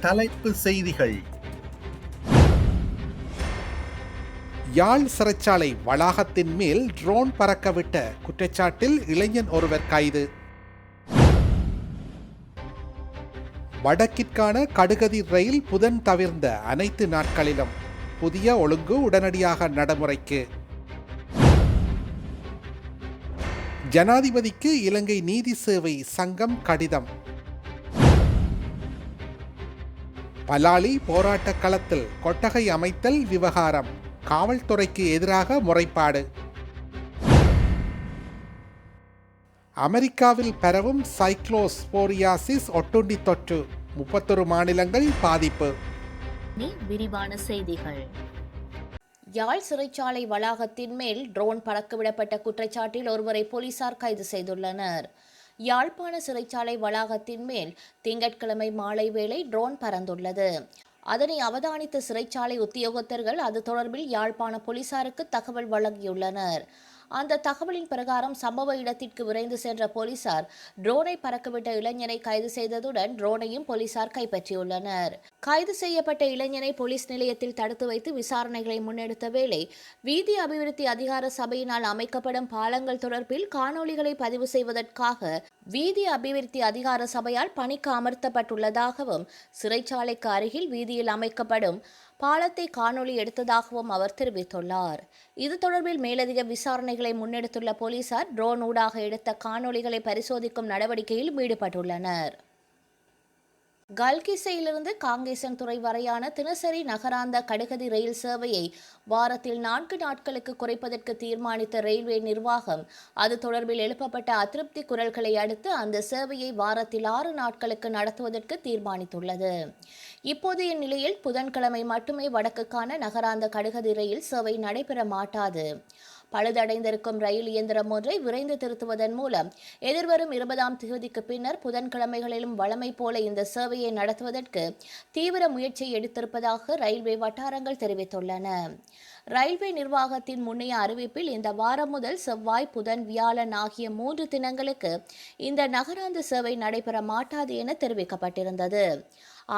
தலைப்பு செய்திகள். யாழ் சிறைச்சாலை வளாகத்தின் மேல் ட்ரோன் பறக்கவிட்ட குற்றச்சாட்டில் இளைஞன் ஒருவர் கைது. வடக்கிற்கான கடுகதிர் ரயில் புதன் தவிர்ந்த அனைத்து நாட்களிலும் புதிய ஒழுங்கு உடனடியாக நடைமுறைக்கு. ஜனாதிபதிக்கு இலங்கை நீதி சேவை சங்கம் கடிதம். பலாலி போராட்ட களத்தில் கொட்டகை அமைத்தல் விவகாரம், காவல்துறைக்கு எதிராக முறைப்பாடு. அமெரிக்காவில் பரவும் சைக்ளோஸ்போரியாசிஸ் ஒட்டுண்ணி தொற்று, 31 மாநிலங்கள் பாதிப்பு. விரிவான செய்திகள். யாழ் சிறைச்சாலை வளாகத்தின் மேல் ட்ரோன் பறக்கவிடப்பட்ட குற்றச்சாட்டில் ஒருவரை போலீசார் கைது செய்துள்ளனர். யாழ்ப்பாண சிறைச்சாலை வளாகத்தின் மேல் திங்கட்கிழமை மாலை வேளை ட்ரோன் பறந்துள்ளது. அதனை அவதானித்த சிறைச்சாலை உத்தியோகத்தர்கள் அது தொடர்பில் யாழ்ப்பாண போலீசாருக்கு தகவல் வழங்கியுள்ளனர். அந்த தகவலின் பிரகாரம் சம்பவ இடத்திற்கு விரைந்து சென்ற போலீசார் ட்ரோனை பறக்கவிட்ட இளைஞனை கைது செய்ததுடன் ட்ரோனையும் போலீசார் கைப்பற்றியுள்ளனர். கைது செய்யப்பட்ட இளைஞனை போலீஸ் நிலையத்தில் தடுத்து வைத்து விசாரணைகளை முன்னெடுத்த வேளை வீதி அபிவிருத்தி அதிகார சபையினால் அமைக்கப்படும் பாலங்கள் தொடர்பில் காணொளிகளை பதிவு செய்வதற்காக வீதி அபிவிருத்தி அதிகார சபையால் பணிக்கு அமர்த்தப்பட்டுள்ளதாகவும் சிறைச்சாலைக்கு அருகில் வீதியில் அமைக்கப்படும் பாலத்தை காணொளி எடுத்ததாகவும் அவர் தெரிவித்துள்ளார். இது தொடர்பில் மேலதிக விசாரணைகளை முன்னெடுத்துள்ள போலீசார் ட்ரோன் ஊடாக எடுத்த காணொளிகளை பரிசோதிக்கும் நடவடிக்கையில் ஈடுபட்டுள்ளனர். கல்கிசையிலிருந்து காங்கேசன்துறை வரையான தினசரி நகராந்த கடுகதி ரயில் சேவையை வாரத்தில் 4 நாட்களுக்கு குறைப்பதற்கு தீர்மானித்த ரயில்வே நிர்வாகம் அது தொடர்பில் எழுப்பப்பட்ட அதிருப்தி குரல்களை அடுத்து அந்த சேவையை வாரத்தில் 6 நாட்களுக்கு நடத்துவதற்கு தீர்மானித்துள்ளது. இப்போதைய நிலையில் புதன்கிழமை மட்டுமே வடக்குக்கான நகராந்த கடுகதி ரயில் சேவை நடைபெற மாட்டாது. பழுதடைந்திருக்கும் ரயில் இயந்திரம் ஒன்றை விரைந்து திருத்துவதன் மூலம் எதிர்வரும் 20ஆம் தேதிக்கு பின்னர் புதன்கிழமைகளிலும் வழமை போல இந்த சேவையை நடத்துவதற்கு தீவிர முயற்சியை எடுத்திருப்பதாக ரயில்வே வட்டாரங்கள் தெரிவித்துள்ளன. ரயில்வே நிர்வாகத்தின் முன்னைய அறிவிப்பில் இந்த வாரம் முதல் செவ்வாய், புதன், வியாழன் ஆகிய 3 தினங்களுக்கு இந்த நகராந்த சேவை நடைபெற மாட்டாது என தெரிவிக்கப்பட்டிருந்தது.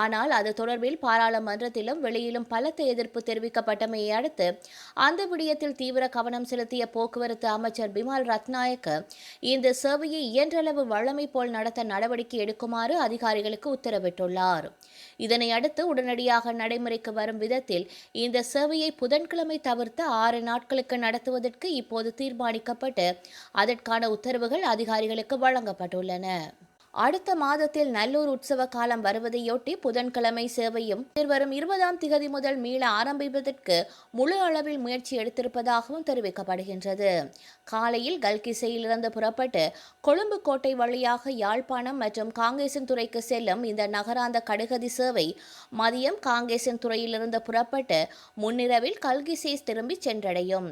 ஆனால் அது தொடர்பில் பாராளுமன்றத்திலும் வெளியிலும் பலத்த எதிர்ப்பு தெரிவிக்கப்பட்டமையை அடுத்து அந்த விடயத்தில் தீவிர கவனம் செலுத்திய போக்குவரத்து அமைச்சர் பிமல் ரத்நாயக்க இந்த சேவையை இயன்றளவு வழமை போல் நடத்த நடவடிக்கை எடுக்குமாறு அதிகாரிகளுக்கு உத்தரவிட்டுள்ளார். இதனை அடுத்து உடனடியாக நடைமுறைக்கு வரும் விதத்தில் இந்த சேவையை புதன்கிழமை தவிர்த்து 6 நாட்களுக்கு நடத்துவதற்கு இப்போது தீர்மானிக்கப்பட்டு அதற்கான உத்தரவுகள் அதிகாரிகளுக்கு வழங்கப்பட்டுள்ளன. அடுத்த மாதத்தில் நல்லூர் உற்சவ காலம் வருவதையொட்டி புதன்கிழமை சேவையும் வரும் 20ஆம் திகதி முதல் மீள ஆரம்பிப்பதற்கு முழு அளவில் முயற்சி எடுத்திருப்பதாகவும் தெரிவிக்கப்படுகின்றது. காலையில் கல்கிசையிலிருந்து புறப்பட்டு கொழும்பு கோட்டை வழியாக யாழ்ப்பாணம் மற்றும் காங்கேசன்துறைக்கு செல்லும் இந்த நகராந்த கடுகதி சேவை மதியம் காங்கேசன்துறையிலிருந்து புறப்பட்டு முன்னிரவில் கல்கிசை திரும்பி சென்றடையும்.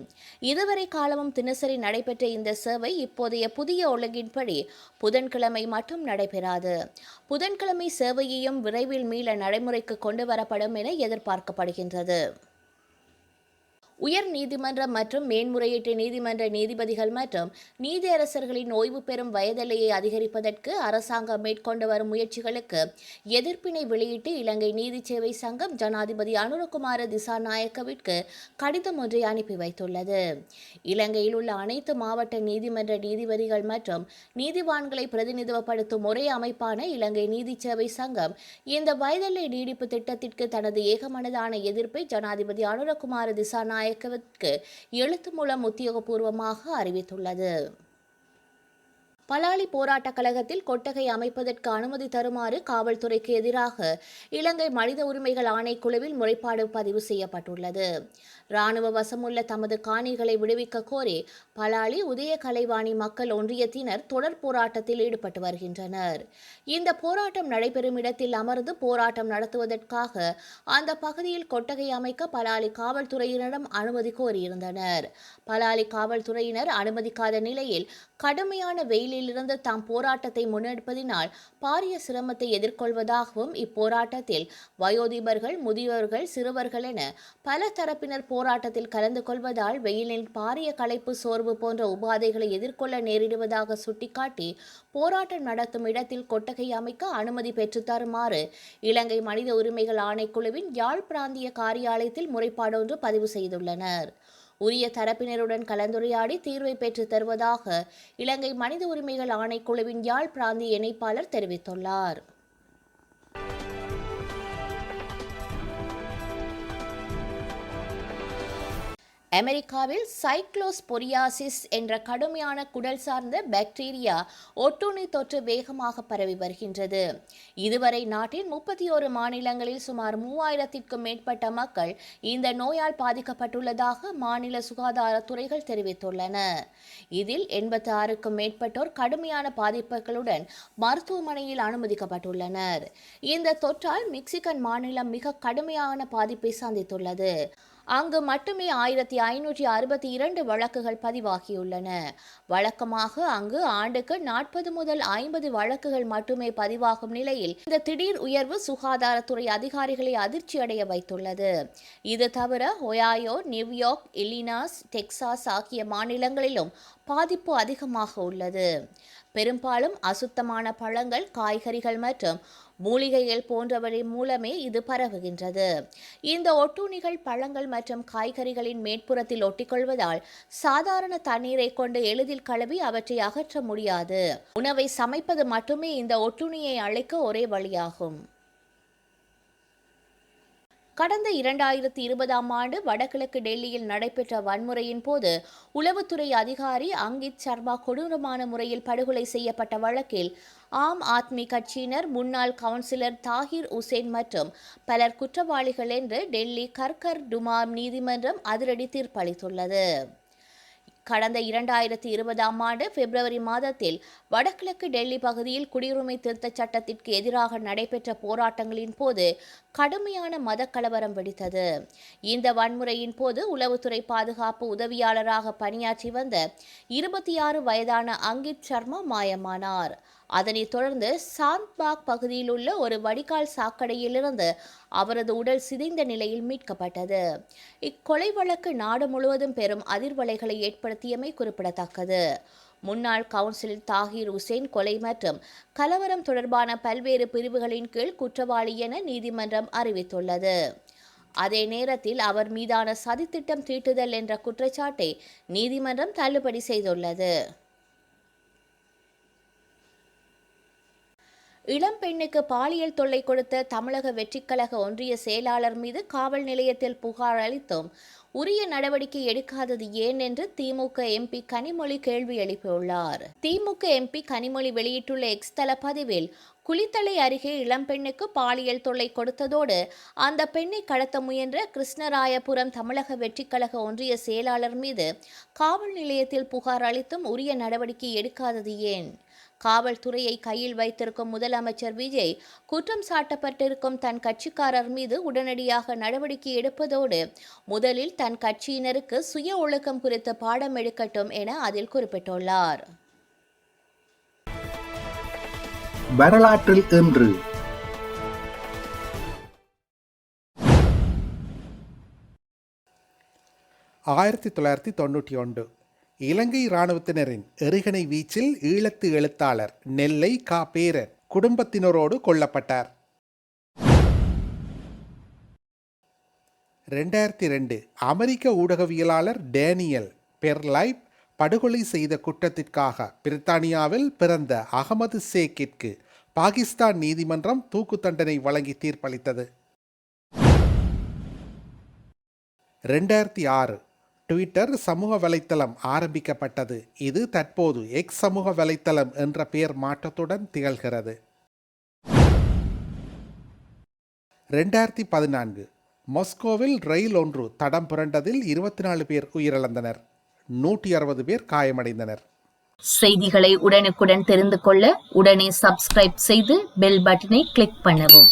இதுவரை காலமும் தினசரி நடைபெற்ற இந்த சேவை இப்போதைய புதிய ஒழுங்கின்படி புதன்கிழமை மட்டும் நடைபெறாது. புதன்கிழமை சேவையையும் விரைவில் மீள நடைமுறைக்கு கொண்டு வரப்படும் என எதிர்பார்க்கப்படுகின்றது. உயர் நீதிமன்றம் மற்றும் மேன்முறையீட்டு நீதிமன்ற நீதிபதிகள் மற்றும் நீதியரசர்களின் ஓய்வு பெறும் வயதெல்லையை அதிகரிப்பதற்கு அரசாங்கம் மேற்கொண்டு வரும் முயற்சிகளுக்கு எதிர்ப்பினை வெளியிட்டு இலங்கை நீதி சேவை சங்கம் ஜனாதிபதி அனுரகுமார திசாநாயக்கவிற்கு கடிதம் ஒன்றை அனுப்பி வைத்துள்ளது. இலங்கையில் உள்ள அனைத்து மாவட்ட நீதிமன்ற நீதிபதிகள் மற்றும் நீதிவான்களை பிரதிநிதித்துவப்படுத்தும் ஒரே அமைப்பான இலங்கை நீதி சேவை சங்கம் இந்த வயதெல்லை நீடிப்பு திட்டத்திற்கு தனது ஏகமனதான எதிர்ப்பை ஜனாதிபதி அனுரகுமார திசாநாயக்க எழுத்து மூலம் உத்தியோகபூர்வமாக அறிவித்துள்ளது. பலாலி போராட்டக் கழகத்தில் கொட்டகை அமைப்பதற்கு அனுமதி தருமாறு காவல்துறைக்கு எதிராக இலங்கை மனித உரிமைகள் ஆணைக்குழுவில் முறைப்பாடு பதிவு செய்யப்பட்டுள்ளது. இராணுவ வசமுள்ள தமது காணிகளை விடுவிக்க கோரி பலாலி உதய கலைவாணி மக்கள் ஒன்றியத்தினர் தொடர் போராட்டத்தில் ஈடுபட்டு வருகின்றனர். இந்த போராட்டம் நடைபெறும் இடத்தில் அமர்ந்து போராட்டம் நடத்துவதற்காக அந்த பகுதியில் கொட்டகை அமைக்க பலாலி காவல்துறையினரிடம் அனுமதி கோரியிருந்தனர். பலாலி காவல்துறையினர் அனுமதிக்காத நிலையில் கடுமையான வெயிலிலிருந்து தாம் போராட்டத்தை முன்னெடுப்பதினால் பாரிய சிரமத்தை எதிர்கொள்வதாகவும் இப்போராட்டத்தில் வயோதிபர்கள், முதியோர்கள், சிறுவர்கள் என பல தரப்பினர் போராட்டத்தில் கலந்து கொள்வதால் வெயிலில் பாரிய களைப்பு, சோர்வு போன்ற உபாதைகளை எதிர்கொள்ள நேரிடுவதாக சுட்டிக்காட்டி போராட்டம் நடத்தும் இடத்தில் கொட்டகை அமைக்க அனுமதி பெற்றுத் தருமாறு இலங்கை மனித உரிமைகள் ஆணைக்குழுவின் யாழ் பிராந்திய காரியாலயத்தில் முறைப்பாடு ஒன்று பதிவு செய்துள்ளனர். உரிய தரப்பினருடன் கலந்துரையாடி தீர்வை பெற்றுத் தருவதாக இலங்கை மனித உரிமைகள் ஆணைக்குழுவின் யாழ் பிராந்திய இணைப்பாளர் தெரிவித்துள்ளார். அமெரிக்காவில் சைக்ளோஸ்பொரியாசிஸ் என்ற கடுமையான குடல் சார்ந்த பாக்டீரியா ஒட்டுண்ணி தொற்று வேகமாக பரவி வருகின்றது. இதுவரை நாட்டின் 31 மாநிலங்களில் சுமார் 3000க்கும் மேற்பட்ட மக்கள் இந்த நோயால் பாதிக்கப்பட்டுள்ளதாக மாநில சுகாதாரத்துறைகள் தெரிவித்துள்ளன. இதில் 86க்கும் மேற்பட்டோர் கடுமையான பாதிப்புகளுடன் மருத்துவமனையில் அனுமதிக்கப்பட்டுள்ளனர். இந்த தொற்றால் மிக்சிகன் மாநிலம் மிக கடுமையான பாதிப்பை சந்தித்துள்ளது. அங்கு மட்டுமே 1562 வழக்குகள் பதிவாகியுள்ளன. வழக்கமாக அங்கு ஆண்டுக்கு 40 முதல் 50 வழக்குகள் மட்டுமே பதிவாகும் நிலையில் இந்த திடீர் உயர்வு சுகாதாரத்துறை அதிகாரிகளை அதிர்ச்சியடைய வைத்துள்ளது. இது தவிர ஒயாயோ, நியூயார்க், இல்லினாஸ், டெக்சாஸ் ஆகிய மாநிலங்களிலும் பாதிப்பு அதிகமாக உள்ளது. பெரும்பாலும் அசுத்தமான பழங்கள், காய்கறிகள் மற்றும் மூலிகைகள் போன்றவை மூலமே இது பரவுகின்றது. இந்த ஒட்டுண்ணிகள் பழங்கள் மற்றும் காய்கறிகளின் மேற்புறத்தில் ஒட்டிக்கொள்வதால் சாதாரண தண்ணீரை கொண்டு எளிதில் கழுவி அவற்றை அகற்ற முடியாது. உணவை சமைப்பது மட்டுமே இந்த ஒட்டுண்ணியை அழிக்க ஒரே வழியாகும். கடந்த 2020ஆம் ஆண்டு வடகிழக்கு டெல்லியில் நடைபெற்ற வன்முறையின் போது உளவுத்துறை அதிகாரி அங்கித் சர்மா கொடூரமான முறையில் படுகொலை செய்யப்பட்ட வழக்கில் ஆம் ஆத்மி கட்சியினர் முன்னாள் கவுன்சிலர் தாஹிர் உசேன் மற்றும் பலர் குற்றவாளிகள் என்று டெல்லி கர்கர் டுமா நீதிமன்றம் அதிரடி தீர்ப்பளித்துள்ளது. கடந்த 2020ஆம் ஆண்டு பிப்ரவரி மாதத்தில் வடகிழக்கு டெல்லி பகுதியில் குடியுரிமை திருத்தச் சட்டத்திற்கு எதிராக நடைபெற்ற போராட்டங்களின் போது கடுமையான மத கலவரம் வெடித்தது. இந்த வன்முறையின் போது உளவுத்துறை பாதுகாப்பு உதவியாளராக பணியாற்றி வந்த 26 வயதான அங்கித் சர்மா மாயமானார். அதனைத் தொடர்ந்து சாந்த்பாக் பகுதியில் உள்ள ஒரு வடிகால் சாக்கடையிலிருந்து அவரது உடல் சிதைந்த நிலையில் மீட்கப்பட்டது. இக்கொலை வழக்கு நாடு முழுவதும் பெரும் அதிர்வலைகளை ஏற்படுத்தியமை குறிப்பிடத்தக்கது. முன்னாள் கவுன்சிலர் தாஹிர் உசேன் கொலை மற்றும் கலவரம் தொடர்பான பல்வேறு பிரிவுகளின் கீழ் குற்றவாளி என நீதிமன்றம் அறிவித்துள்ளது. அதே நேரத்தில் அவர் மீதான சதித்திட்டம் தீட்டுதல் என்ற குற்றச்சாட்டை நீதிமன்றம் தள்ளுபடி செய்துள்ளது. இளம் பெண்ணுக்கு பாலியல் தொல்லை கொடுத்த தமிழக வெற்றிக்கழக ஒன்றிய செயலாளர் மீது காவல் நிலையத்தில் புகார் அளித்தும் உரிய நடவடிக்கை எடுக்காதது ஏன் என்று திமுக எம்பி கனிமொழி கேள்வி எழுப்பியுள்ளார். திமுக எம்பி கனிமொழி வெளியிட்டுள்ள எக்ஸ் தள பதிவில், குளித்தலை அருகே இளம்பெண்ணுக்கு பாலியல் தொல்லை கொடுத்ததோடு அந்த பெண்ணை கடத்த முயன்ற கிருஷ்ணராயபுரம் தமிழக வெற்றிக்கழக ஒன்றிய செயலாளர் மீது காவல் நிலையத்தில் புகார் அளித்தும் உரிய நடவடிக்கை எடுக்காதது ஏன்? காவல்துறையை கையில் வைத்திருக்கும் முதலமைச்சர் விஜய் குற்றம் சாட்டப்பட்டிருக்கும் தன் கட்சிக்காரர் மீது உடனடியாக நடவடிக்கை எடுப்பதோடு முதலில் தன் கட்சியினருக்கு சுய ஒழுக்கம் குறித்து பாடம் எடுக்கட்டும் என அதில் குறிப்பிட்டுள்ளார். வரலாற்றில் இன்று 1991 இலங்கை இராணுவத்தினரின் எறிகணை வீச்சில் ஈழத்து எழுத்தாளர் நெல்லை கா. பேரன் குடும்பத்தினரோடு கொல்லப்பட்டார். 2002 அமெரிக்க ஊடகவியலாளர் டேனியல் பெர்லைப் படுகொலை செய்த குற்றத்திற்காக பிரித்தானியாவில் பிறந்த அகமது சேக்கிற்கு பாகிஸ்தான் நீதிமன்றம் தூக்கு தண்டனை வழங்கி தீர்ப்பளித்தது. 2006 ட்விட்டர் சமூக வலைத்தளம் ஆரம்பிக்கப்பட்டது. இது தற்போது எக்ஸ் சமூக வலைத்தளம் என்ற பெயர் மாற்றத்துடன் திகழ்கிறது. 2014 மாஸ்கோவில் ரயில் ஒன்று தடம் புரண்டதில் 24 பேர் உயிரிழந்தனர், 160 பேர் காயமடைந்தனர். செய்திகளை உடனுக்குடன் தெரிந்து கொள்ள உடனே சப்ஸ்கிரைப் செய்து பெல் பட்டனை கிளிக் பண்ணவும்.